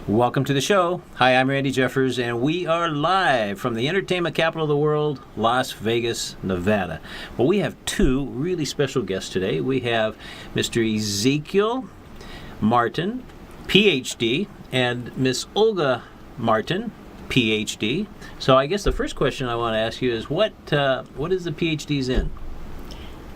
Welcome to the show. Hi, I'm Randy Jeffers, and we are live from the entertainment capital of the world, Las Vegas, Nevada. Well, we have two really special guests today. We have Mr. Ezekiel Martin, PhD, and Miss Olga Martin, PhD. So I guess the first question I want to ask you is what is the PhDs in?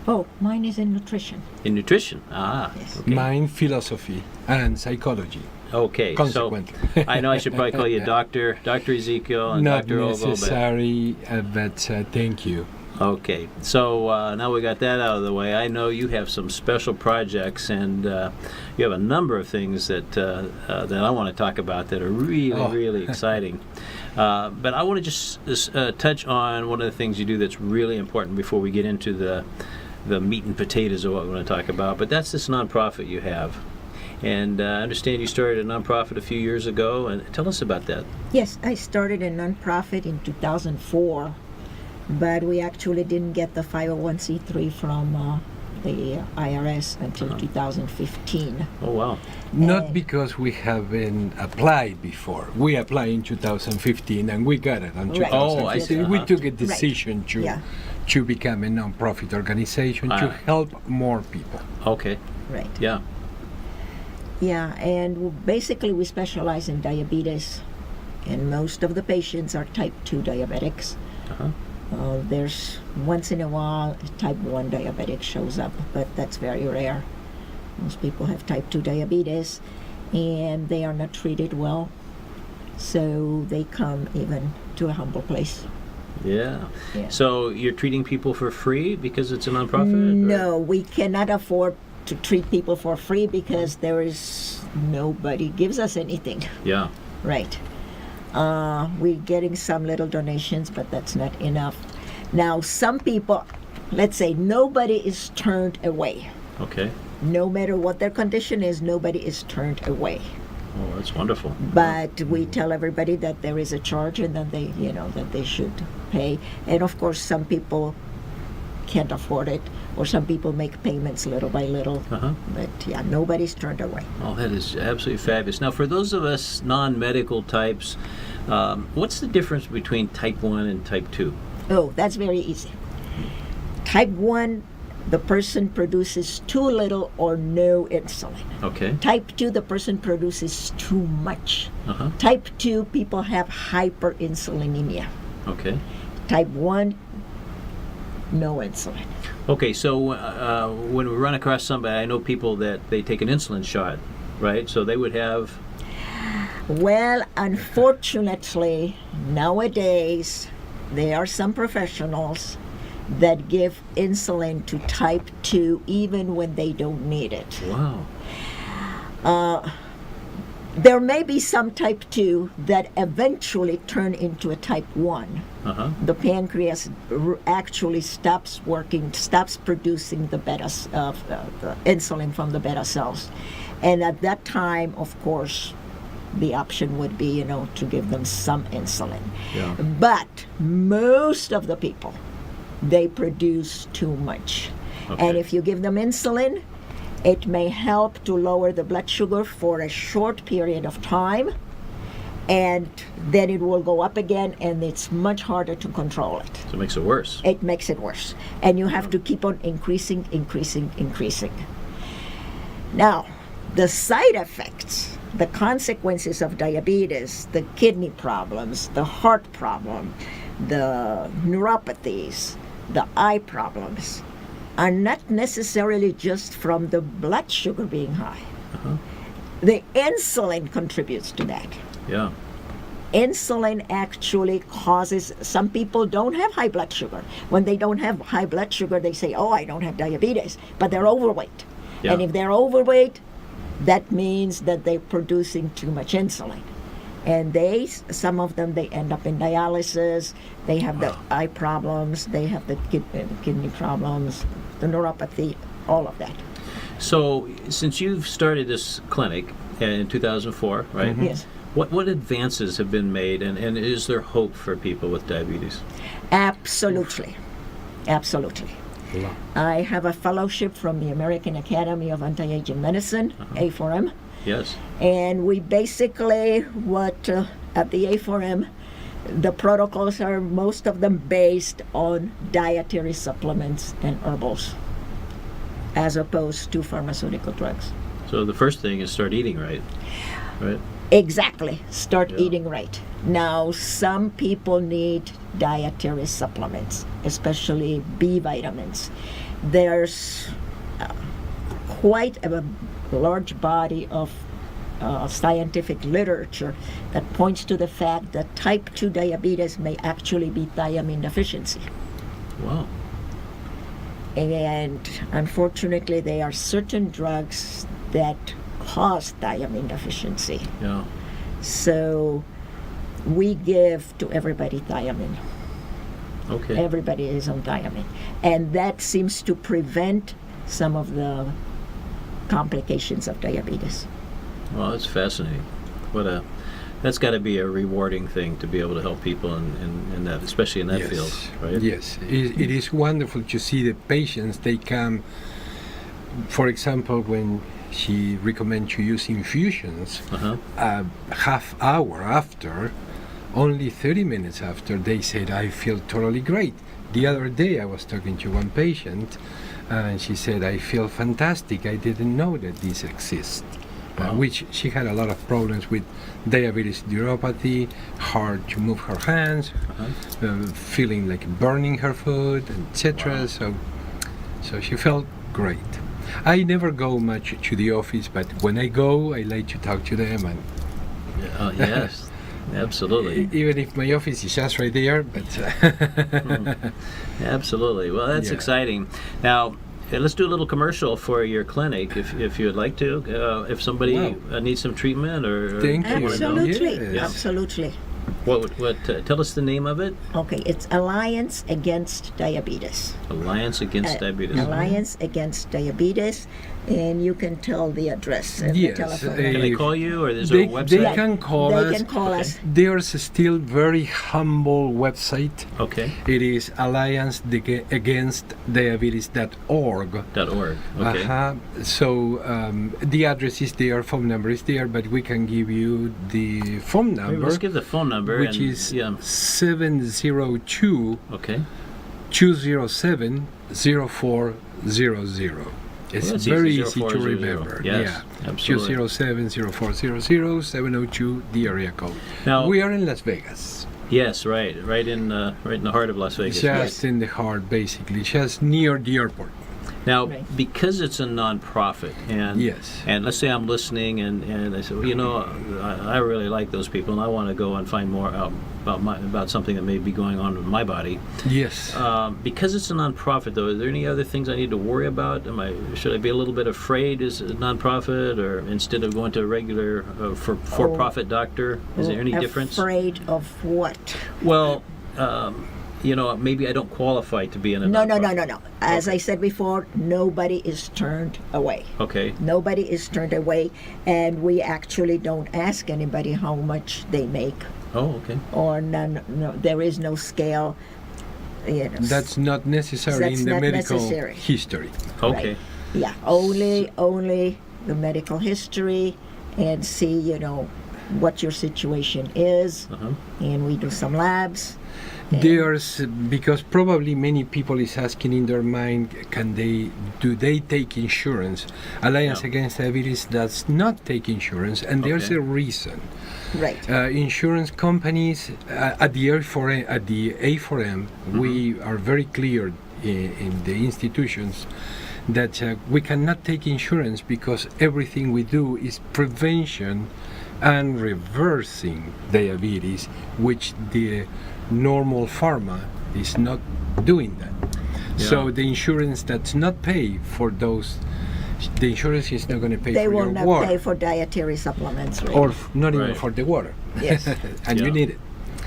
Oh, mine is in nutrition. In nutrition? Yes. Okay. Mine, philosophy and psychology. Okay, so Consequently. I know I should probably call you Dr. Ezekiel and Not Dr. Olga, necessary, but thank you. Okay, so now we got that out of the way. I know you have some special projects, and you have a number of things that I want to talk about that are really exciting. But I want to just touch on one of the things you do that's really important before we get into the meat and potatoes of what we want to talk about. But that's this nonprofit you have. And I understand you started a nonprofit a few years ago, and tell us about that. Yes, I started a nonprofit in 2004, but we actually didn't get the 501c3 from the IRS until 2015. Oh, wow. Not because we haven't applied before. We applied in 2015 and we got it in Right. 2015. Oh, I see. We Uh-huh. took a decision to become a non-profit organization to help more people. Okay, Right. yeah. Yeah, and basically we specialize in diabetes, and most of the patients are type 2 diabetics. Uh-huh. There's once in a while a type 1 diabetic shows up, but that's very rare. Most people have type 2 diabetes, and they are not treated well, so they come even to a humble place. Yeah. Yeah. So you're treating people for free because it's a nonprofit? No, we cannot afford to treat people for free because there is nobody gives us anything. Yeah. Right. We're getting some little donations, but that's not enough. Now, some people, let's say nobody is turned away. Okay. No matter what their condition is, nobody is turned away. Oh, that's wonderful. But we tell everybody that there is a charge and that they should pay. And of course, some people can't afford it, or some people make payments little by little. Uh-huh. But yeah, nobody's turned away. Oh, that is absolutely fabulous. Now, for those of us non-medical types, what's the difference between type 1 and type 2? Oh, that's very easy. Type 1, the person produces too little or no insulin. Okay. Type 2, the person produces too much. Uh-huh. Type 2, people have hyperinsulinemia. Okay. Type 1, no insulin. Okay, so when we run across somebody, I know people that they take an insulin shot, right? So they would have... Well, unfortunately, nowadays, there are some professionals that give insulin to type 2 even when they don't need it. Wow. There may be some type 2 that eventually turn into a type 1. Uh-huh. The pancreas actually stops working, stops producing the beta, the insulin from the beta cells. And at that time, of course, the option would be, to give them some insulin. Yeah. But most of the people, they produce too much. Okay. And if you give them insulin, it may help to lower the blood sugar for a short period of time, and then it will go up again, and it's much harder to control it. So it makes it worse. It makes it worse. And you have to keep on increasing. Now, the side effects, the consequences of diabetes, the kidney problems, the heart problem, the neuropathies, the eye problems, are not necessarily just from the blood sugar being high. Uh-huh. The insulin contributes to that. Yeah. Insulin actually causes, some people don't have high blood sugar. When they don't have high blood sugar, they say, oh, I don't have diabetes, but they're overweight. Yeah. And if they're overweight, that means that they're producing too much insulin. And some of them, they end up in dialysis, they have the eye problems, they have the kidney problems, the neuropathy, all of that. So since you've started this clinic in 2004, right? Mm-hmm. Yes. What advances have been made, and is there hope for people with diabetes? Absolutely. Absolutely. Yeah. I have a fellowship from the American Academy of Anti-Aging Medicine, A4M, Yes. And we basically, at the A4M, the protocols are most of them based on dietary supplements and herbals, as opposed to pharmaceutical drugs. So the first thing is start eating right. Right. Exactly. Start Yeah. eating right. Now, some people need dietary supplements, especially B vitamins. There's quite a large body of scientific literature that points to the fact that type 2 diabetes may actually be thiamine deficiency. Wow. And unfortunately, there are certain drugs that cause thiamine deficiency. Yeah. So we give to everybody thiamine. Okay. Everybody is on thiamine. And that seems to prevent some of the complications of diabetes. Well, that's fascinating. That's got to be a rewarding thing to be able to help people in that, especially in that Yes. field, right? Yes, it is wonderful to see the patients. They come, for example, when she recommends to use infusions, Uh-huh. a half hour after, only 30 minutes after, they said, I feel totally great. The other day I was talking to one patient and she said, I feel fantastic. I didn't know that this exists. Wow. Which she had a lot of problems with diabetes neuropathy, hard to move her hands, feeling like burning her food, etc. Wow. So she felt great. I never go much to the office, but when I go, I like to talk to them, and Yes, absolutely. even if my office is just right there. But Absolutely. Well, that's Yeah. exciting. Now, let's do a little commercial for your clinic, if you would like to. If somebody Wow. needs some treatment or Thank you. wanna know. Absolutely. Yes. Absolutely. What tell us the name of it? Okay, it's Alliance Against Diabetes. Alliance Against Diabetes. Alliance Against Diabetes, and you can tell the address and Yes, the telephone. Can number. they call you, or is there a they website? can call They us. can call us. There's a still very humble website. Okay. It is allianceagainstdiabetes.org. .org. Okay. So the address is there, phone number is there, but we can give you the phone Maybe number, let's give the phone number. which and, is yeah. 702 Okay. 207 0400. It's that's very easy, easy to 0400. remember. Yes, Yeah. absolutely. 207 0400 702, the area code. Now- we are in Las Vegas. Yes, right in the heart of Las Vegas. Just in the heart, basically, just near the airport. Now, Right. because it's a nonprofit, and Yes. and let's say I'm listening, and I say, well, I really like those people, and I want to go and find more out about something that may be going on in my body. Yes. Because it's a nonprofit, though, are there any other things I need to worry about? Should I be a little bit afraid as a nonprofit, or instead of going to a regular for-profit doctor? Is there any difference? Afraid of what? Well, maybe I don't qualify to be in a No. nonprofit. As Okay. I said before, nobody is turned away. Okay. Nobody is turned away, and we actually don't ask anybody how much they make, Oh, okay. or none. No, there is no scale. That's not necessary That's in the not medical necessary. history. Okay. Yeah, only the medical history, and see what your situation is, Uh-huh. and we do some labs. There's because probably many people is asking in their mind, do they take insurance? Alliance No. Against Diabetes does not take insurance, and there's Okay. a reason. Right. Insurance companies at the A4M, we are very clear in the institutions that we cannot take insurance because everything we do is prevention and reversing diabetes, which the normal pharma is not doing that. So Yeah. the insurance does not pay for those. The insurance is not going to pay They for will your not water, pay for dietary supplements. Right? or not even Right. for the water. Yes. And you Yeah. need it.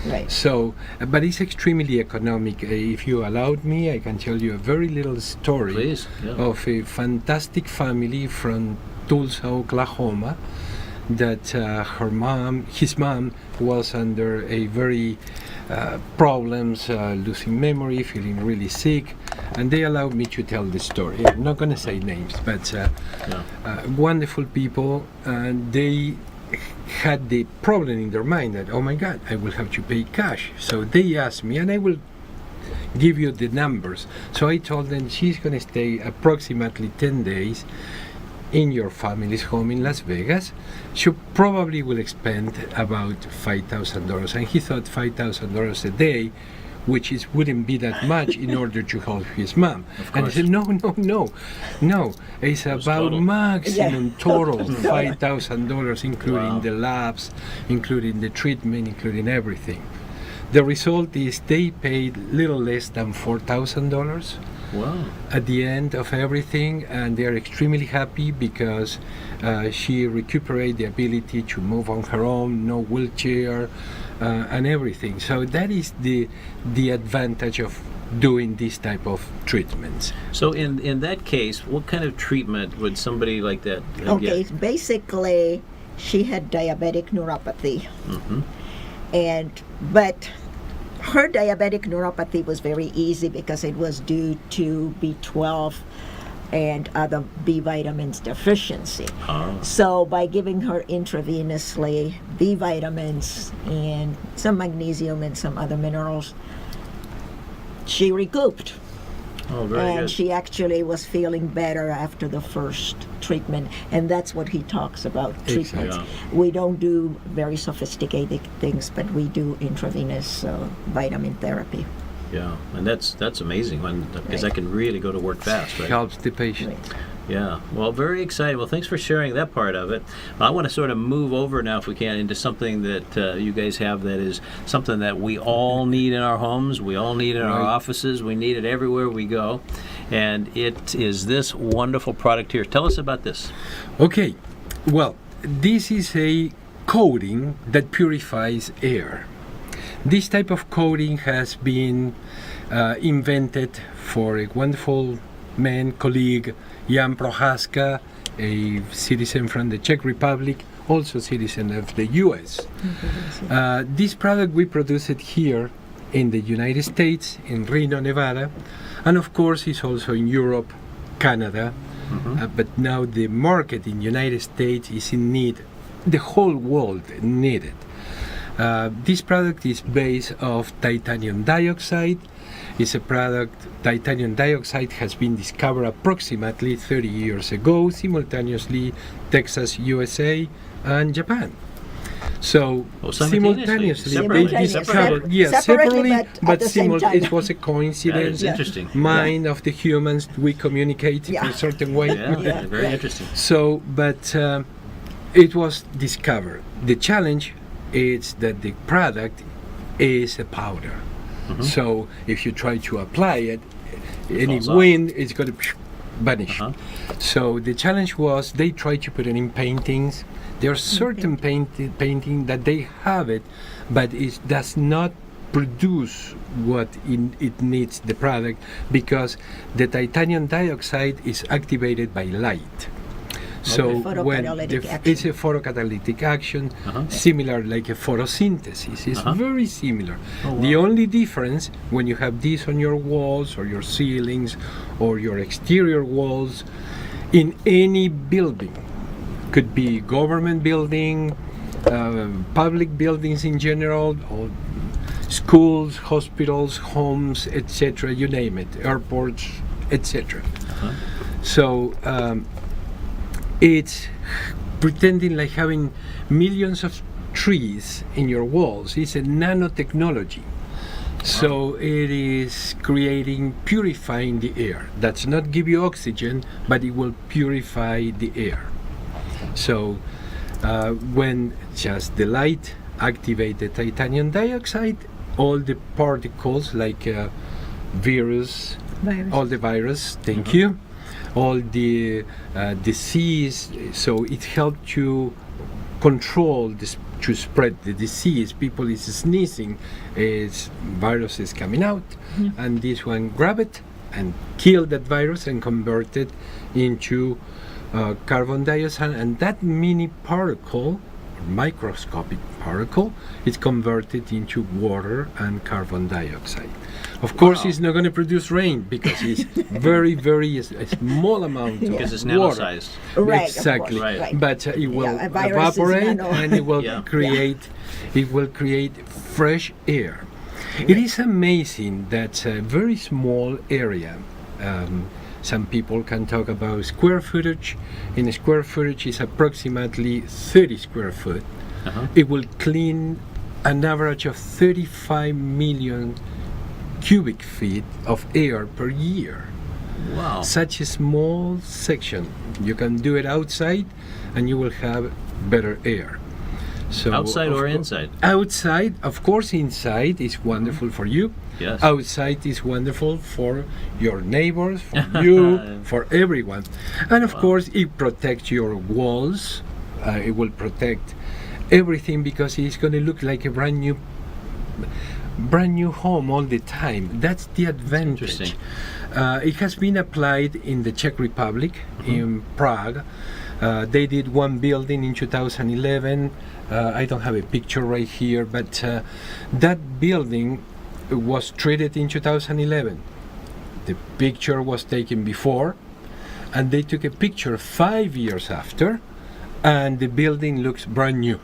Right. So, but it's extremely economic. If you allowed me, I can tell you a very little story Please. Yeah. of a fantastic family from Tulsa, Oklahoma, that his mom was under a very problems, losing memory, feeling really sick, and they allowed me to tell the story. I'm not going to say names, but wonderful people, and they had the problem in their mind that, oh my God, I will have to pay cash. So they asked me, and I will give you the numbers. So I told them she's going to stay approximately 10 days in your family's home in Las Vegas. She probably will expend about $5,000. And he thought $5,000 a day, which wouldn't be that much in order to help his mom. And I said, no. It's about total. maximum total $5,000, including the labs, including the treatment, including everything. The result is they paid little less than $4,000 Wow. at the end of everything, and they are extremely happy because she recuperated the ability to move on her own, no wheelchair, and everything. So that is the advantage of doing this type of treatments. So in that case, what kind of treatment would somebody like that Okay, get? basically, she had diabetic neuropathy, Mm-hmm. but her diabetic neuropathy was very easy because it was due to B12 and other B vitamins deficiency. Ah. So by giving her intravenously B vitamins and some magnesium and some other minerals, she recouped. Oh, very And good. she actually was feeling better after the first treatment, and that's what he talks about, treatments. Yeah. We don't do very sophisticated things, but we do intravenous vitamin therapy. Yeah, and that's amazing because Right. that can really go to work fast, right? Helps the patient. Right. Yeah, well, very exciting. Well, thanks for sharing that part of it. I want to sort of move over now, if we can, into something that you guys have that is something that we all need in our homes, we all need in our Right. offices, we need it everywhere we go, and it is this wonderful product here. Tell us about this. Okay, well, this is a coating that purifies air. This type of coating has been invented for a wonderful man, colleague, Jan Prohaska, a citizen from the Czech Republic, also citizen of the US. This product, we produce it here in the United States, in Reno, Nevada, and of course it's also in Europe, Canada, but now the market in United States is in need, the whole world need it. This product is based of titanium dioxide. It's a product, titanium dioxide has been discovered approximately 30 years ago, simultaneously Texas, USA, and Japan. So Oh, simultaneously. Separately. they discovered, Separately. yes, Separately, separately, but at the same time. it was a That coincidence. is interesting. Mind of the humans, we communicate in Yeah. a certain way. Yeah, very right. interesting. So, but it was discovered. The challenge is that the product is a powder. So if you try to apply it, any falls off. wind, it's going to vanish. Uh-huh. So the challenge was they tried to put it in paintings. There are certain painting that they have it, but it does not produce what it needs, the product, because the titanium dioxide is activated by light. So Okay. when Photocatalytic action. it's a photocatalytic action, Uh-huh. similar like a photosynthesis. It's Uh-huh. very similar. Oh, The wow. only difference when you have this on your walls or your ceilings or your exterior walls in any building, could be government building, public buildings in general, or schools, hospitals, homes, etc. You name it, airports, etc. So it's pretending like having millions of trees in your walls. It's a nanotechnology. So it is creating, purifying the air. That's not give you oxygen, but it will purify the air. So when just the light activate the titanium dioxide, all the particles like virus, all the virus, thank you, all the disease, so it helped to control this, to spread the disease. People is sneezing, virus is coming out, and this one grab it and kill that virus and convert it into carbon dioxide, and that mini particle microscopic particle, it's converted into water and carbon dioxide. Of course, Wow. it's not going to produce rain because it's very, very a small amount Because of it's water. nano-sized. Right, of Exactly. course, Right. But it will Yeah, a virus is evaporate nano. and it will Yeah. create fresh air. It is amazing that a very small area. Some people can talk about square footage. In a square footage is approximately 30 square foot. Uh-huh. It will clean an average of 35 million cubic feet of air per year. Wow. Such a small section. You can do it outside and you will have better air. So Outside of or cour- inside? Outside, of course, inside is wonderful for you. Yes. Outside is wonderful for your neighbors, for you, for everyone. And of course, it protects your walls. It will protect everything because it's going to look like a brand new home all the time. That's the advantage. interesting. It has been applied in the Czech Republic, in Prague. They did one building in 2011. I don't have a picture right here, but that building was treated in 2011. The picture was taken before, and they took a picture 5 years after, and the building looks brand new.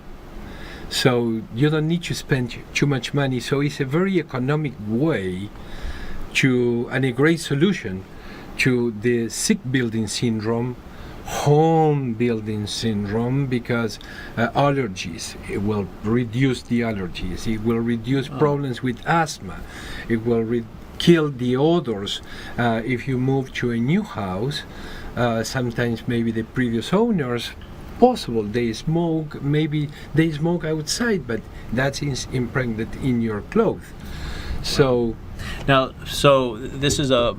So you don't need to spend too much money. So it's a very economic way and a great solution to the sick building syndrome, home building syndrome, because allergies, it will reduce the allergies, it will reduce problems with asthma, it will kill the odors. If you move to a new house, sometimes maybe the previous owners, possible they smoke, maybe they smoke outside, but that's impregnated in your clothes. So Now, so this is a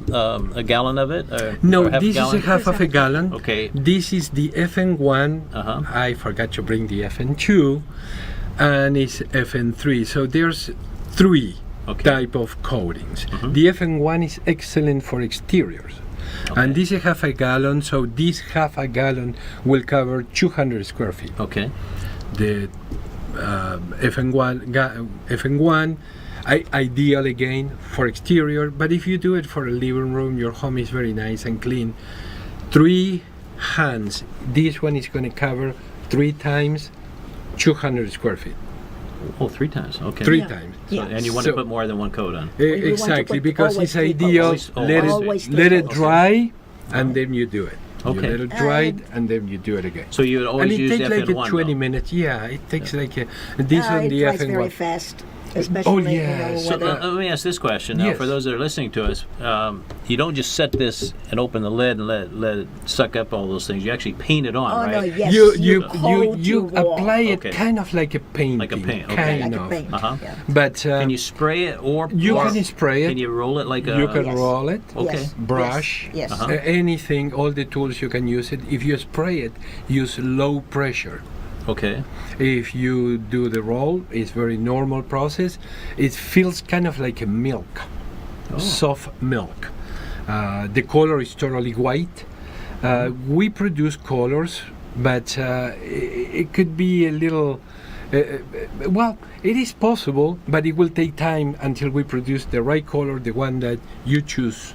gallon of it? Or no, half this is a gallon? half of a gallon. Okay. This is the FN1. Uh-huh. I forgot to bring the FN2, and it's FN3. So there's three Okay. type of coatings. The FN1 is excellent for exteriors. And this is half a gallon, so this half a gallon will cover 200 square feet. Okay. The FN1 ideal again for exterior, but if you do it for a living room, your home is very nice and clean. 3 hands. This one is going to cover 3 times 200 square feet. Oh, 3 times. Okay. 3 Yeah. times. So, Yeah. and you want to So- put more than one coat on. you want to Exactly, put because always it's 3 ideal. coats. Always Let it Okay. dry, and then you do it. Okay. You let it dry, And- and then you do it again. So you would always And it use takes like FN1 a 20 though. minutes. Yeah, it takes like a. This on It the dries very FN1. fast, especially yes. So whether let me ask this question now Yes. for those that are listening to us. You don't just set this and open the lid and let it suck up all those things. You actually paint it on, Oh right? no, yes, you coat your wall. apply it Okay. kind of like a painting. Like a paint, okay. Kind like a of. paint. Uh-huh. Yeah. But Can you spray it or you or can spray it. Can you roll it like a? You can Yes. roll it. Okay. Yes, Brush. Yes. Uh-huh. Anything, all the tools you can use it. If you spray it, use low pressure. Okay. If you do the roll, it's very normal process. It feels kind of like a milk, soft milk. The color is totally white. We produce colors, but it could be a little. Well, it is possible, but it will take time until we produce the right color, the one that you choose.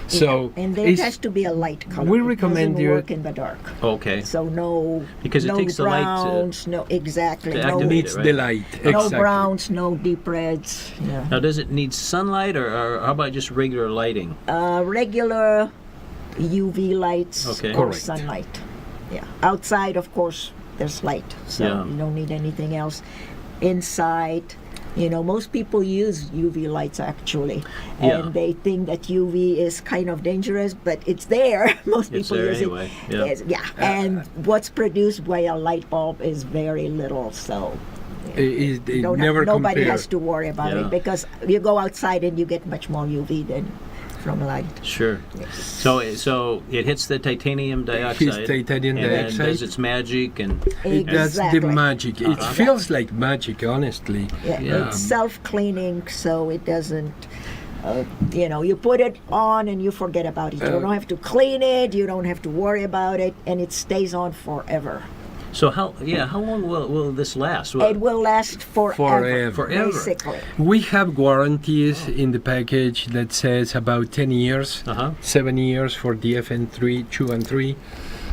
So and there it's- has to be a light color. we It recommend doesn't you- work in the dark. Okay. So no, Because it no takes the light to- browns, no exactly, to no, activate needs it, right? the light. no Exactly. browns, no deep reds. Yeah. Now, does it need sunlight or how about just regular lighting? Regular UV lights Okay. or Correct. sunlight. Yeah. Outside, of course, there's light, so Yeah. you don't need anything else. Inside, most people use UV lights actually, Yeah. and they think that UV is kind of dangerous, but it's there. Most It's people there use anyway, it. yeah. Yes, yeah. And what's produced by a light bulb is very little, so. It don't never nobody compare. has to worry about Yeah. it because you go outside and you get much more UV than from light. Sure. So it hits the titanium dioxide. titanium and then dioxide. does its magic and That's the Exactly. magic. It feels like magic, honestly. Yeah, Yeah. it's self-cleaning, so it doesn't. You put it on and you forget about it. You don't have to clean it. You don't have to worry about it, and it stays on forever. So how long will this last? It will last forever. Forever. Basically. We have warranties in the package that says about 10 years, Uh-huh. 7 years for the FN3, 2 and 3,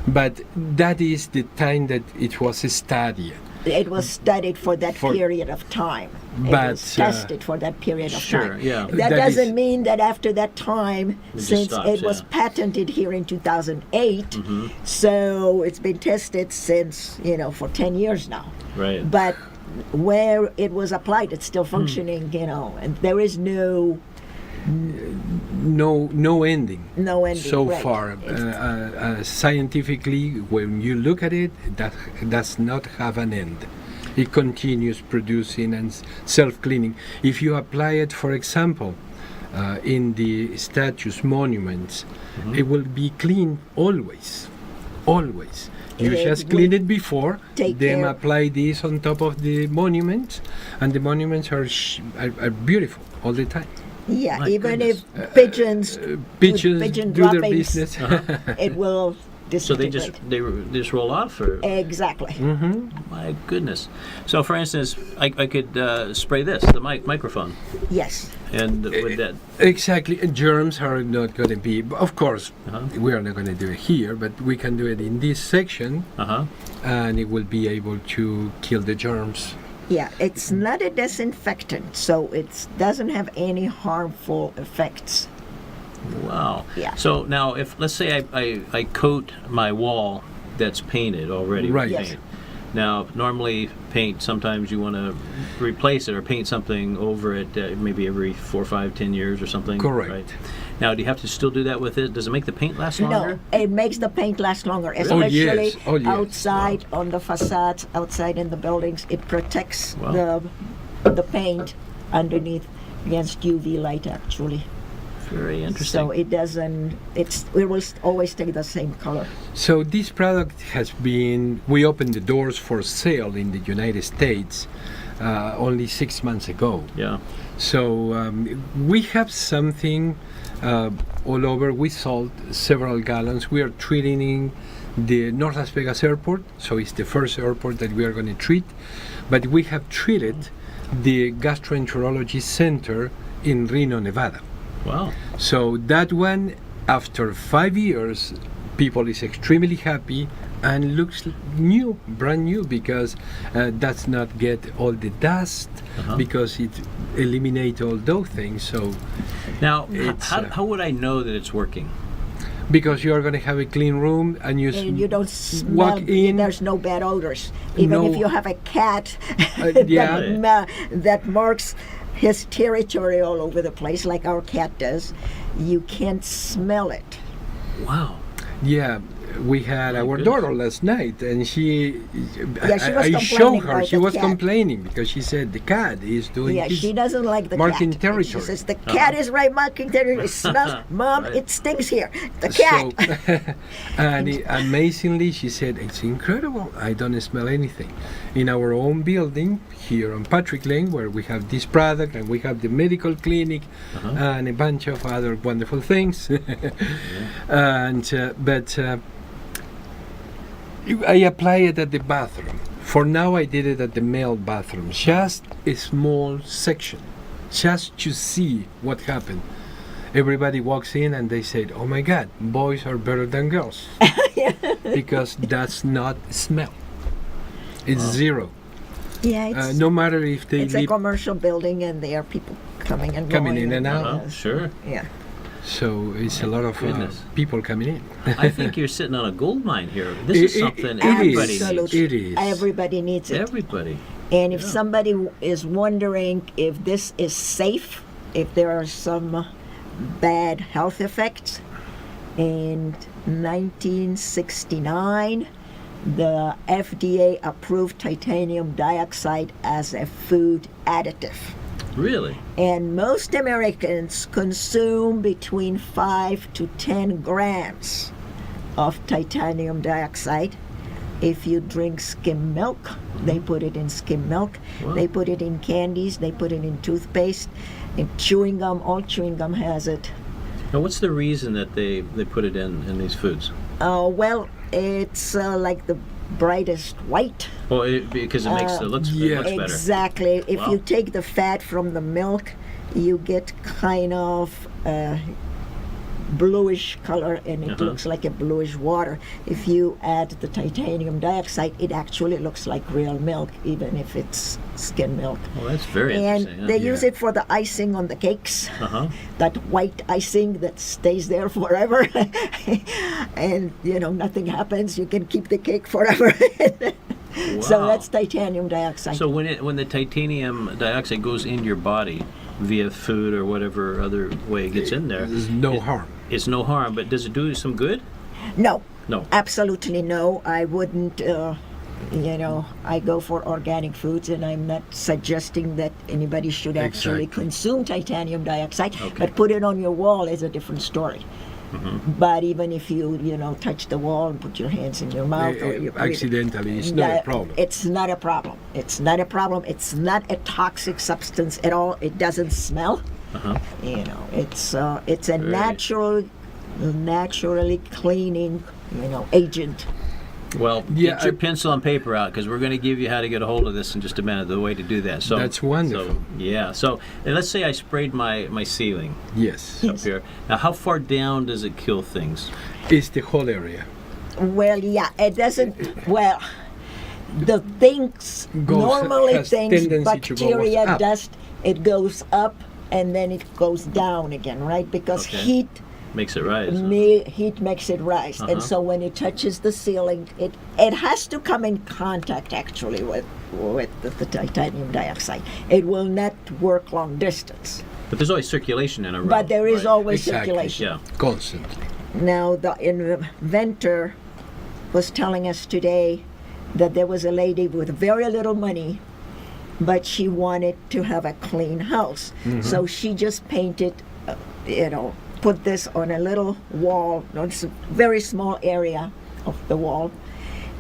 but that is the time that it was studied. It was studied for that For- period of time. It But, was tested for that period of Sure, time. yeah. That That doesn't is- mean that after that time, just since stops, it was yeah. patented here in 2008, Mm-hmm. so it's been tested since, for 10 years now. Right. But where it was applied, it's Hmm. still functioning, and there is no No ending. ending. So right. far, scientifically, when you look at it, that does not have an end. It continues producing and self-cleaning. If you apply it, for example, in the statues, monuments, it will be clean always. Always. You It just will clean it before, take then care- apply this on top of the monuments, and the monuments are beautiful all the time. Yeah, My even goodness. if pigeons, Pigeons pigeon do their droppings, business. it will So they disintegrate. just roll off, or Exactly. my goodness. So for instance, I could spray this, the microphone, Yes. and with that. Exactly. Germs are not going to be, of course, Uh-huh. we are not going to do it here, but we can do it in this section, Uh-huh. and it will be able to kill the germs. Yeah, it's not a disinfectant, so it doesn't have any harmful effects. Wow. Yeah. So now, if let's say I coat my wall that's painted already. Right. With Yes. paint. Now, normally paint, sometimes you want to replace it or paint something over it, maybe every 4, 5, 10 years or something. Correct. Right? Now, do you have to still do that with it? Does it make the paint last longer? No, it makes the paint last longer, Oh, especially yes. Oh, yes. outside on the facades, outside in the buildings. It protects Wow. the paint underneath against UV light, actually. Very interesting. So it doesn't. It will always stay the same color. So this product has been, we opened the doors for sale in the United States only 6 months ago. Yeah. So we have something all over. We sold several gallons. We are treating the North Las Vegas airport, so it's the first airport that we are going to treat. But we have treated the gastroenterology center in Reno, Nevada. Wow. So that one, after 5 years, people is extremely happy and looks new, brand new, because does not get all the dust, Uh-huh. because it eliminates all those things. So Now, It's, how would I know that it's working? because you are going to have a clean room and you, And you don't smell. walk in. There's no bad odors. Even if No- you have a cat yeah. that marks his territory all over the place, like our cat does, you can't smell it. Wow. Yeah, we had My our goodness. daughter last night, and she Yeah, she was I complaining showed her. about She the was cat. complaining because she said the cat is doing Yeah, his she doesn't like the marking cat. territory. She says the cat is right marking territory. It smells, Mom, Right. it stinks here. The cat. So, and amazingly, she said, "It's incredible. I don't smell anything." In our own building here on Patrick Lane, where we have this product and we have the medical clinic and a bunch of other wonderful things, but I apply it at the bathroom. For now, I did it at the male bathroom, just a small section, just to see what happened. Everybody walks in and they said, "Oh my God, boys are better than girls," because that's not smell. It's zero. Yeah, it's, No matter if they it's a live. commercial building and there are people coming and Coming going. in and out. Uh-huh. Sure. Yeah. So it's a lot of goodness. people coming in. I think you're sitting on a gold mine here. This is It- something it everybody is. needs. Absolutely. It is. Everybody needs it. Everybody. And if Yeah. somebody is wondering if this is safe, if there are some bad health effects, in 1969, the FDA approved titanium dioxide as a food additive. Really? And most Americans consume between 5 to 10 grams of titanium dioxide. If you drink skim milk, they put it in skim milk. Wow. They put it in candies. They put it in toothpaste. In chewing gum, all chewing gum has it. Now, what's the reason that they put it in these foods? Well, it's like the brightest white. Well, because it makes it looks better. Exactly. If Wow. you take the fat from the milk, you get kind of bluish color, and it looks like a bluish water. If you add the titanium dioxide, it actually looks like real milk, even if it's skim milk. Well, that's very And interesting. they use it for the icing on the cakes. Uh-huh. That white icing that stays there forever. And, nothing happens. You can keep the cake forever. So Wow. that's titanium dioxide. So when the titanium dioxide goes in your body via food or whatever other way it gets in there, There's no harm. it's no harm. But does it do some good? No, No. absolutely no. I wouldn't, I go for organic foods, and I'm not suggesting that anybody should actually Exactly. consume titanium dioxide, Okay. but put it on your wall is a different story. Mm-hmm. But even if you, touch the wall and put your hands in your mouth or you breathe, Accidentally, it's not a problem. It's not a problem. It's not a problem. It's not a toxic substance at all. It doesn't smell. Uh-huh. It's a Right. naturally cleaning, agent. Well, Yeah, get your I- pencil and paper out because we're going to give you how to get a hold of this in just a minute. The way to do that. So That's wonderful. So and let's say I sprayed my ceiling Yes, up here. Now, how far down does it kill things? it's the whole area. Well, yeah, it doesn't. Well, the things normally has things tendency to go bacteria, up. dust, it goes up and then it goes down again, right? Because Okay. heat Makes it rise. heat makes it rise, Uh-huh. and so when it touches the ceiling, it has to come in contact actually with the titanium dioxide. It will not work long distance, But there's always circulation in a room. but there is right? always Exactly. circulation. Yeah. Constantly. Now, the inventor was telling us today that there was a lady with very little money, but she wanted to have a clean house. So she just painted, put this on a little wall, it's a very small area of the wall,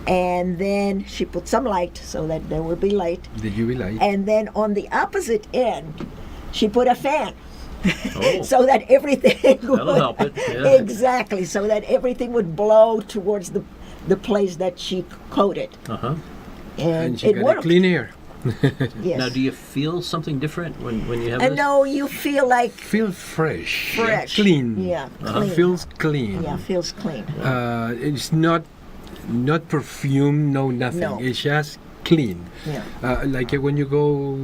and then she put some light so that there would be light. The UV light. And then on the opposite end, she put a fan. Oh. So that everything would, That'll help it, yeah. Exactly, so that everything would blow towards the place that she coated. Uh-huh. And And she it got a worked. clean air. Yes. Now, do you feel something different when you have And this? no, you feel like Feel fresh. fresh. Clean. Yeah, clean. Feels clean. Yeah, feels clean. It's not perfume, no nothing. No. It's just clean. Yeah. Like when you go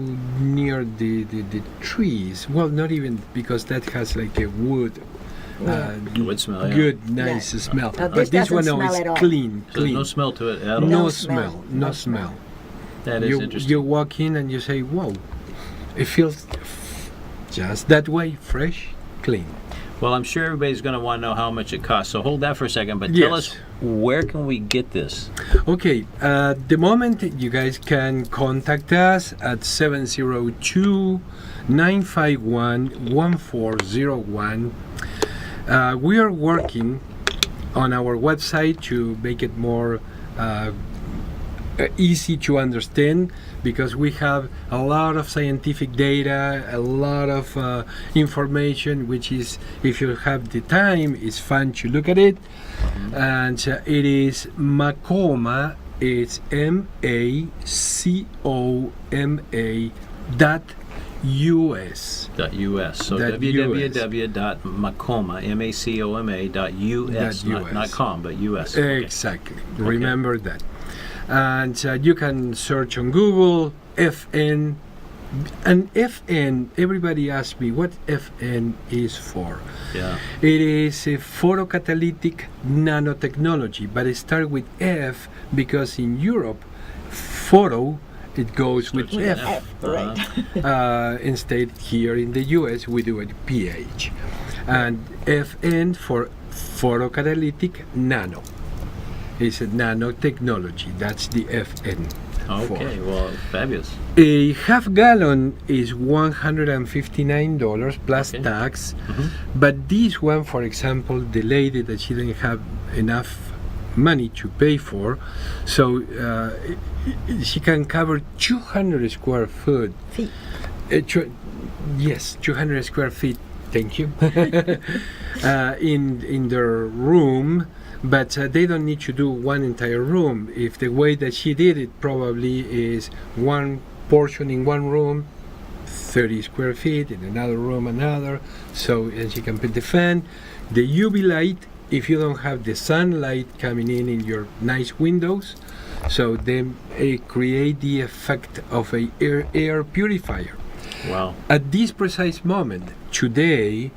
near the trees. Well, not even because that has like a wood. Wood smell, yeah. Good, nice Yeah. smell. Now, But this this one doesn't now smell is at all. clean. So there's Clean. no smell to it at all. No No smell. smell. No No smell. That is interesting. You walk in and you say, "Whoa!" It feels just that way, fresh, clean. Well, I'm sure everybody's going to want to know how much it costs. So hold that for a second. But tell Yes. us, where can we get this? Okay, at the moment you guys can contact us at 702-951-1401. We are working on our website to make it more easy to understand, because we have a lot of scientific data, a lot of information, which is, if you have the time, it's fun to look at it. And it is Macoma, it's MACOMA .us. .us. So Dot www.macoma, M-A-C-O-M-A.us, not com, but US. Okay. Exactly. Remember that. And you can search on Google FN. And FN, everybody asks me what FN is for. Yeah. It is a photocatalytic nanotechnology, but it starts with F because in Europe, photo, it goes with Starts with F. F. Right. Instead, here in the US, we do it PH. And FN for photocatalytic nano. It's a nanotechnology. That's the FN. Okay, for. well, fabulous. A half gallon is $159 plus Okay. tax. But this one, for example, the lady that she didn't have enough money to pay for, so she can cover 200 square foot. Feet. Yes, 200 square feet. Thank you. In their room, but they don't need to do one entire room. If the way that she did it probably is one portion in one room, 30 square feet, in another room another, so and she can put the fan, the UV light, if you don't have the sunlight coming in your nice windows, so then create the effect of a air purifier. Wow. At this precise moment, today,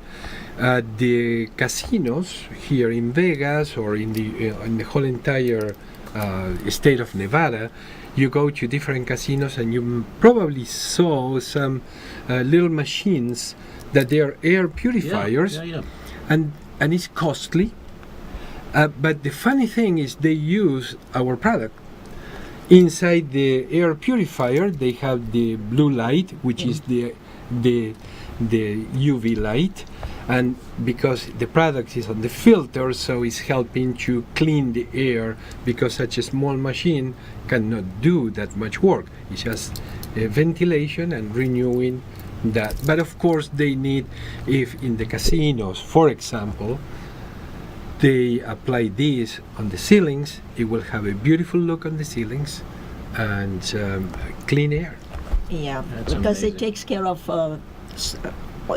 the casinos here in Vegas or in the whole entire state of Nevada, you go to different casinos and you probably saw some little machines that they are air purifiers, Yeah. and it's costly. But the funny thing is they use our product. Inside the air purifier, they have the blue light, which is the UV light, and because the product is on the filter, so it's helping to clean the air, because such a small machine cannot do that much work. It's just ventilation and renewing that. But of course they need, if in the casinos, for example, they apply this on the ceilings, it will have a beautiful look on the ceilings and clean air. Yeah, That's because amazing. it takes care of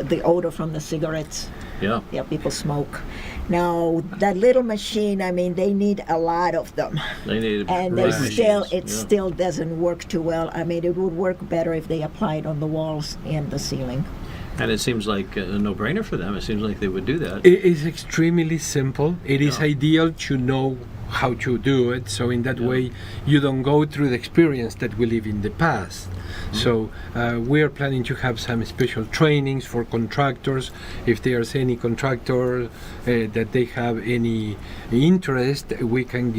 the odor from the cigarettes. Yeah. Yeah, people smoke. Now that little machine, I mean, they need a lot of them, They need and big it machines. still doesn't work too well. I mean, it would work better if they applied on the walls and the ceiling. And it seems like a no-brainer for them. It seems like they would do that. It is extremely simple. It is Yeah. ideal to know how to do it, so in that Yeah. way you don't go through the experience that we live in the past. So we are planning to have some special trainings for contractors. If there's any contractor that they have any interest, we can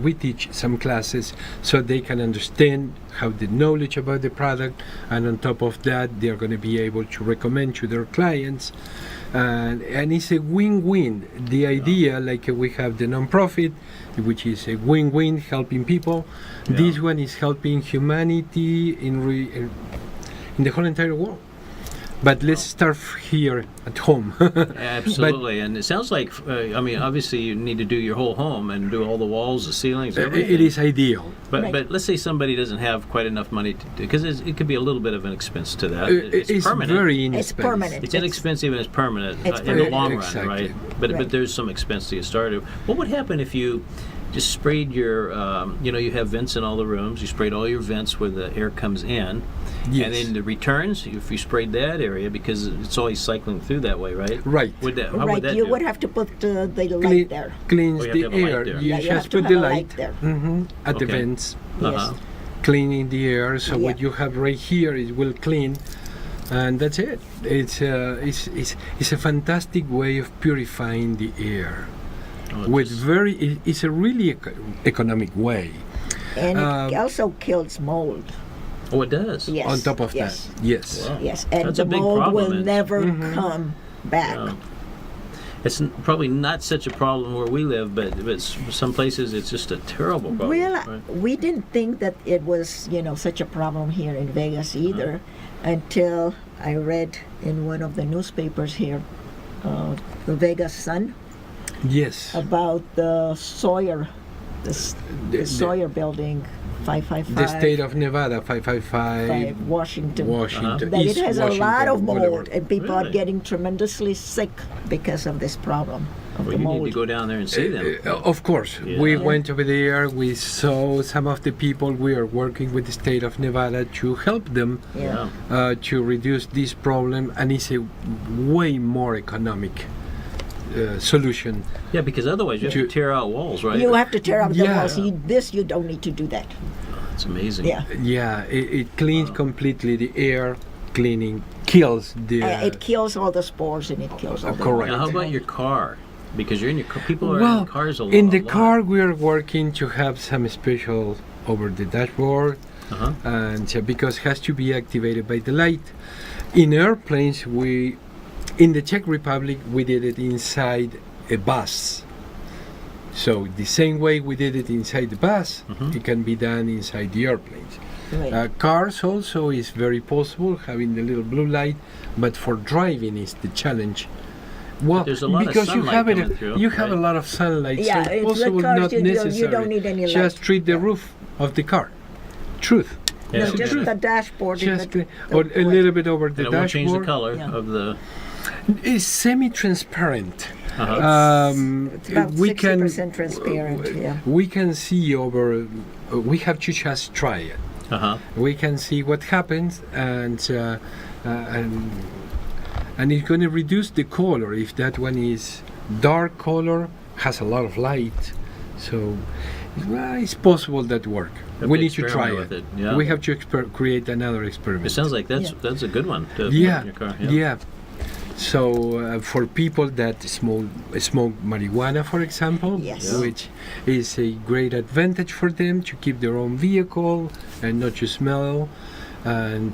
we teach some classes so they can understand, have the knowledge about the product, and on top of that they're going to be able to recommend to their clients. And it's a win-win. The idea, like we have the non-profit, which is a win-win, helping people. Yeah. This one is helping humanity in the whole entire world. But let's start here at home. Absolutely. And it sounds like, I mean, obviously you need to do your whole home and do all the walls, the ceilings, everything. It is ideal. But Right. but let's say somebody doesn't have quite enough money to do, because it could be a little bit of an expense to that. It's permanent. very It's inexpensive. permanent. It's inexpensive and it's permanent It's in the permanent. long Exactly. run, right? But Right. there's some expense to get started. What would happen if you just sprayed your, you have vents in all the rooms, you sprayed all your vents where the air comes in, Yes. and then the returns, if you sprayed that area, because it's always cycling through that way, right? Right. How Right, would that you do? would have to put the Clean- light there. Cleans Oh, you have the to have a light air. there. You Yeah, you have just to put have the a light light there. at the Okay. vents, Uh-huh. cleaning the air. So Yeah. what you have right here is will clean, and that's it. It's a fantastic way of purifying the air. Oh, With just- it's a really economic way. And it Um, also kills mold. Oh, it does? Yes. On top of yes. that, yes. Wow. Yes, and That's a the big mold problem, will and- never Mhm. come back. Yeah. It's probably not such a problem where we live, but some places it's just a terrible problem. Well, right? we didn't think that it was, such a problem here in Vegas Uh-huh. either, until I read in one of the newspapers here, the Vegas Sun, Yes. about the Sawyer, The- Sawyer building, 555. The state of Nevada, 555, Washington. Washington. That it East has a lot Washington, of mold, whatever. and people Really? are getting tremendously sick because of this problem of Well, the you mold. need to go down there and see them. Of course, we Yeah. went over there. We saw some of the people. We are working with the state of Nevada to help them Yeah. to reduce this problem, and it's a way more economic solution. Yeah, because otherwise you have to You- tear out walls, right? You have to tear out the Yeah. walls. You don't need to do that. It's amazing. Yeah. Yeah, it cleans completely the air. Cleaning kills the. It kills all the spores and it kills all the correct. Now, how about your car? Because you're in your people are well, in cars a lot. in the car we are working to have some special over the dashboard. Uh-huh. And because it has to be activated by the light. In airplanes, in the Czech Republic, we did it inside a bus. So the same way we did it inside the bus, Mhm. it can be done inside the airplanes. Right. Cars also is very possible having the little blue light, but for driving is the challenge. Well, there's a lot of because you sunlight have coming it, through, you have a right? lot of sunlight, Yeah, so it's possible the cars, not you necessary. don't need any Just light. treat the Yeah. roof of the car. Truth. Yeah, No, so just good. the dashboard. and Just the, or a little bit over the And it won't change the dashboard. color Yeah. of the. It's semi-transparent. Uh-huh. It's about we can 60% transparent, yeah. We can see over. We have to just try it. Uh-huh. We can see what happens, and it's going to reduce the color if that one is dark color, has a lot of light. So it's possible that work. Have We to need to try experiment it. with it, yeah. We have to create another experiment. It sounds like that's Yeah. that's a good one to put Yeah, in your car. yeah. So for people that smoke marijuana, for example, Yes. Yeah. which is a great advantage for them to keep their own vehicle and not to smell, and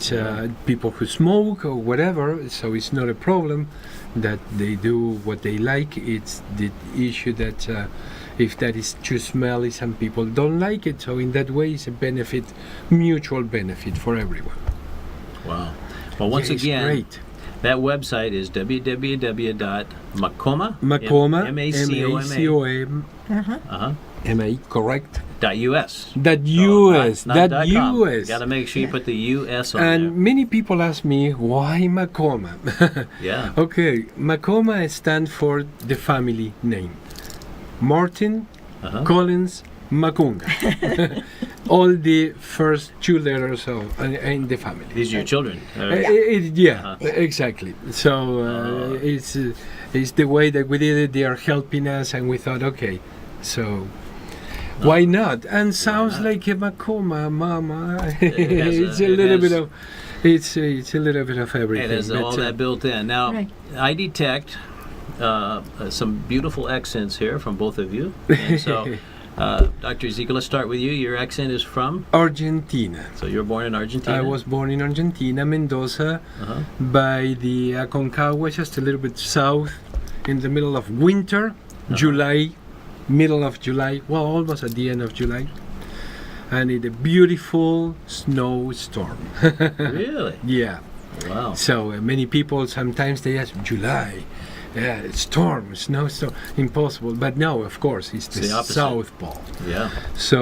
people who smoke or whatever, so it's not a problem that they do what they like. It's the issue that if that is too smelly, some people don't like it. So in that way, it's a benefit, mutual benefit for everyone. Wow. Well, once Yeah, it's again, great. that website is www.macoma. Macoma, M-A-C-O-M-A. Uh-huh. M-A, correct? .us. That Oh, US, not that .com. US. Got to make sure you put the U.S. on And many people ask me, why Macoma? there. Yeah. Okay, Macoma stands for the family name. Martin, Uh-huh. Collins, Macunga. All the first two letters of in the family. These are your children. Yeah, Uh-huh. exactly. So it's the way that we did it. They are helping us, and we thought, okay, so why not? And sounds not? like a Macoma, Mama. It has It's a- a it little has- bit of, it's a little bit of everything. It has but, all that built in. Now, Right. I detect some beautiful accents here from both of you. And so, Dr. Ezekiel, let's start with you. Your accent is from? Argentina. So you're born in Argentina? I was born in Argentina, Mendoza, Uh-huh. by the Aconcagua, just a little bit south, in the middle of winter, July, middle of July, well, almost at the end of July, and in a beautiful snowstorm. Really? Yeah. Wow. So many people sometimes they ask July, storm, snowstorm, impossible. But no, of course, it's the the opposite. South Pole. Yeah. So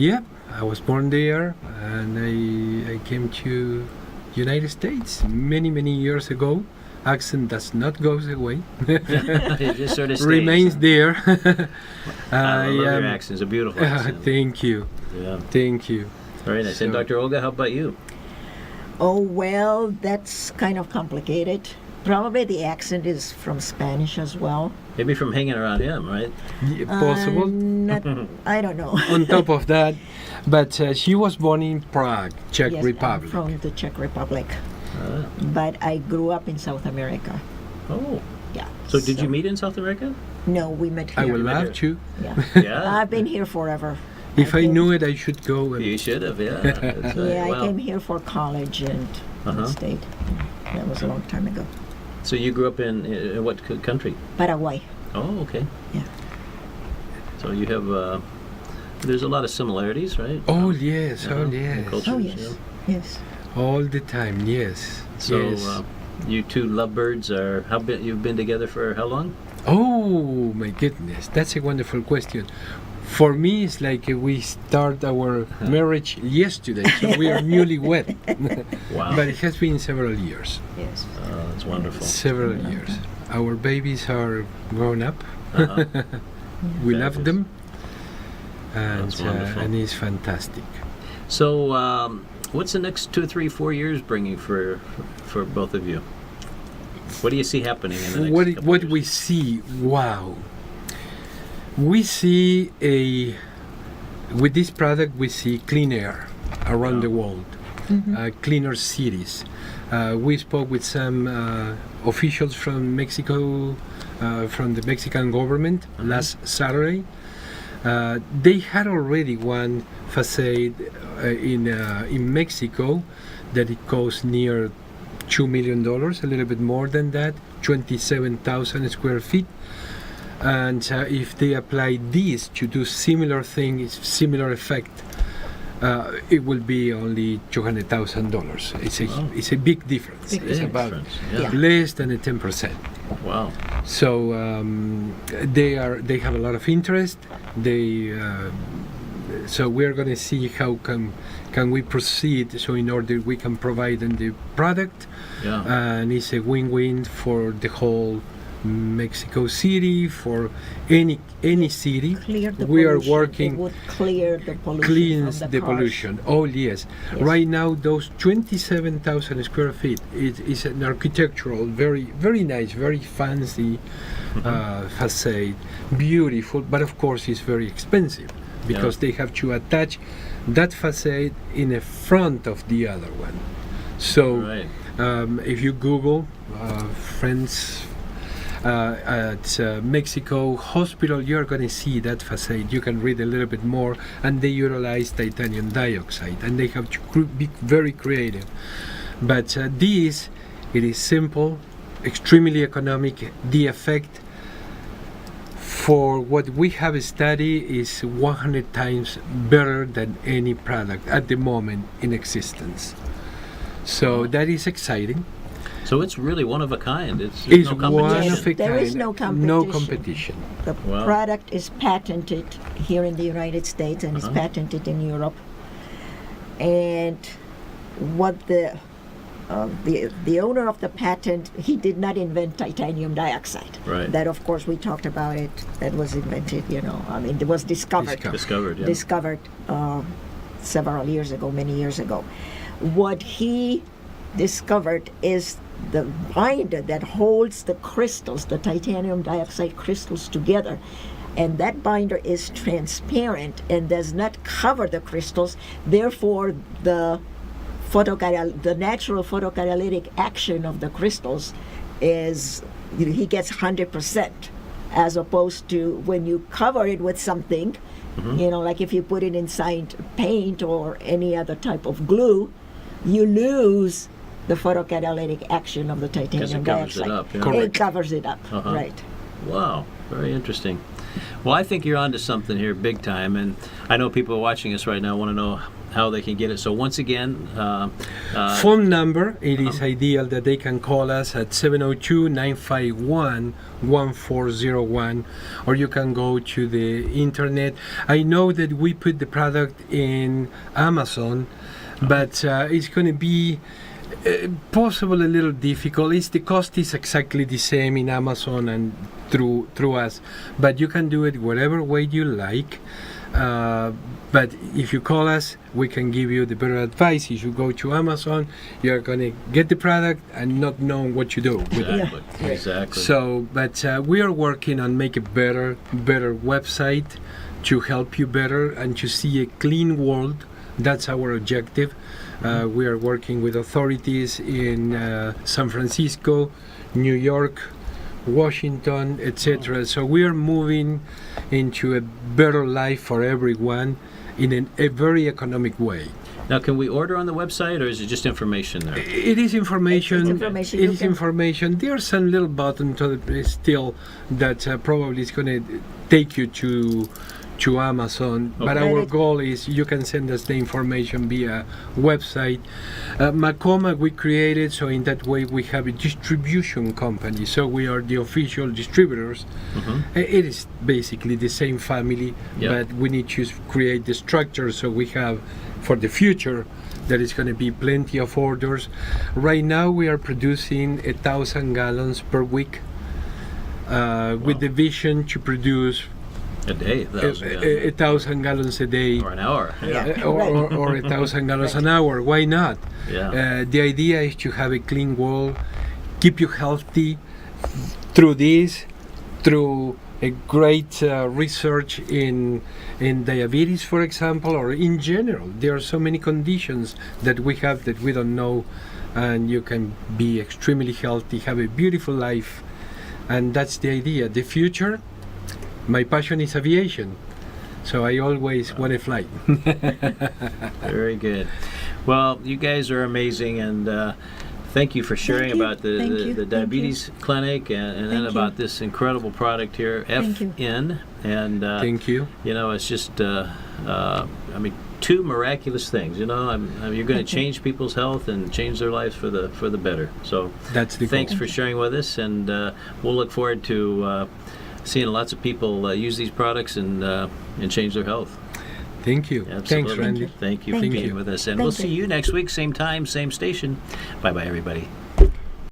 yeah, I was born there, and I came to United States many years ago. Accent does not go away; It just sort of stays. remains there. I love your accent. It's a beautiful accent. Thank you, Yeah. thank you. Very nice. And So- Dr. Olga, how about you? Oh, well, that's kind of complicated. Probably the accent is from Spanish as well. Maybe from hanging around him, right? Possible. I don't know. On top of that, but she was born in Prague, Czech Yes, I'm Republic. from the Czech Republic. Ah. But I grew up in South America. Oh. Yeah. So did you meet in South America? No, we met here. I would met love her. to. Yeah. Yeah. I've been here forever. If I came- knew it, I should go. And You should have, yeah. That's, Yeah, well, I came here for college and Uh-huh. stayed. That was a long time ago. So you grew up in what country? Paraguay. Oh, okay. Yeah. So you have, there's a lot of similarities, right? Oh yes, Uh-huh. oh And yes, cultures, Oh, yes. yeah. Yes. all the time. Yes. So yes. you two lovebirds are, you've been together for how long? Oh my goodness, that's a wonderful question. For me, it's like we start our marriage yesterday, so we are newlywed. Wow. But it has been several years. Yes. Oh, that's wonderful. Several years. Our babies are grown up. Uh-huh. We love them, That's wonderful. and it's fantastic. So what's the next 2, 3, 4 years bringing for both of you? What do you see happening in the next What couple what years? we see? Wow. We see with this product we see clean air around the world, cleaner cities. We spoke with some officials from Mexico, from the Mexican government last Saturday. They had already one facade in Mexico that it costs near $2 million, a little bit more than that, 27,000 square feet. And if they apply this to do similar thing, similar effect it will be only $200,000. It's a big difference. Big It's about difference, yeah. less than a 10%. Wow. So they have a lot of interest. So we're going to see how can we proceed. So in order we can provide them the product, Yeah. and it's a win-win for the whole Mexico City, for any city. Clear the We are pollution. working. It would clear the pollution Cleans from the cars. pollution. Oh yes. Yes. Right now, those 27,000 square feet is an architectural, very nice, very fancy facade, beautiful. But of course, it's very expensive because they have to attach that facade in the front of the other one. So Right. if you Google friends. At Mexico Hospital, you're going to see that facade. You can read a little bit more, and they utilize titanium dioxide, and they have to be very creative. But this, it is simple, extremely economic. The effect for what we have studied is 100 times better than any product at the moment in existence. So that is exciting. So it's really one of a kind. It's Is no one competition. of a There kind. is no No competition. competition. The Wow. product is patented here in the United States and is patented in Europe. And what the owner of the patent, he did not invent titanium dioxide. Right. That, of course, we talked about it. That was invented, I mean, it was discovered. Discovered, yeah. Discovered several years ago, many years ago. What he discovered is the binder that holds the crystals, the titanium dioxide crystals together. And that binder is transparent and does not cover the crystals. Therefore, the natural photocatalytic action of the crystals is, he gets 100%, as opposed to when you cover it with something, like if you put it inside paint or any other type of glue, you lose the photocatalytic action of the titanium covers it dioxide. up, yeah. Correct. It covers it up, Uh-huh. right. Wow, very interesting. Well, I think you're onto something here big time, and I know people watching us right now want to know how they can get it. So once again, Phone number, it is ideal that they can call us at 702-951-1401, or you can go to the internet. I know that we put the product in Amazon, but it's going to be possible a little difficult. The cost is exactly the same in Amazon and through us, but you can do it whatever way you like. But if you call us, we can give you the better advice. If you go to Amazon, you're going to get the product and not know what you do with it. exactly, Yeah. exactly. So, but we are working on make a better website to help you better and to see a clean world. That's our objective. We are working with authorities in San Francisco, New York, Washington, etc. So we are moving into a better life for everyone in a very economic way. Now, can we order on the website, or is it just information there? It is information. It's information. It You is can- information. There's some little button still that probably is going to take you to Amazon. But Okay. our Right. goal is you can send us the information via website. Macoma we created, so in that way we have a distribution company. So we are the official distributors. It is basically the same family, Yeah. but we need to create the structure so we have for the future there is going to be plenty of orders. Right now we are producing 1,000 gallons per week with the vision to produce A day, that 1,000 gallons a day or an hour. Yeah. or 1,000 gallons an hour. Why not? Yeah. The idea is to have a clean world, keep you healthy through this, through a great research in diabetes, for example, or in general. There are so many conditions that we have that we don't know, and you can be extremely healthy, have a beautiful life, and that's the idea. The future, my passion is aviation, so I always want to fly. Very good. Well, you guys are amazing, and thank you for sharing Thank you. about Thank you. the Thank diabetes clinic and then Thank you. about this incredible product here, Thank you. FN. And Thank you. you know, it's just I mean, two miraculous things. You know, you're going to change people's health and change their lives for the better. So That's the thanks goal. for sharing with us, and we'll look forward to seeing lots of people use these products and change their health. Thank you. Absolutely. Thanks, Randy. Thank you for Thank being you. with us, and Thank we'll see you. you next week, same time, same station. Bye bye, everybody.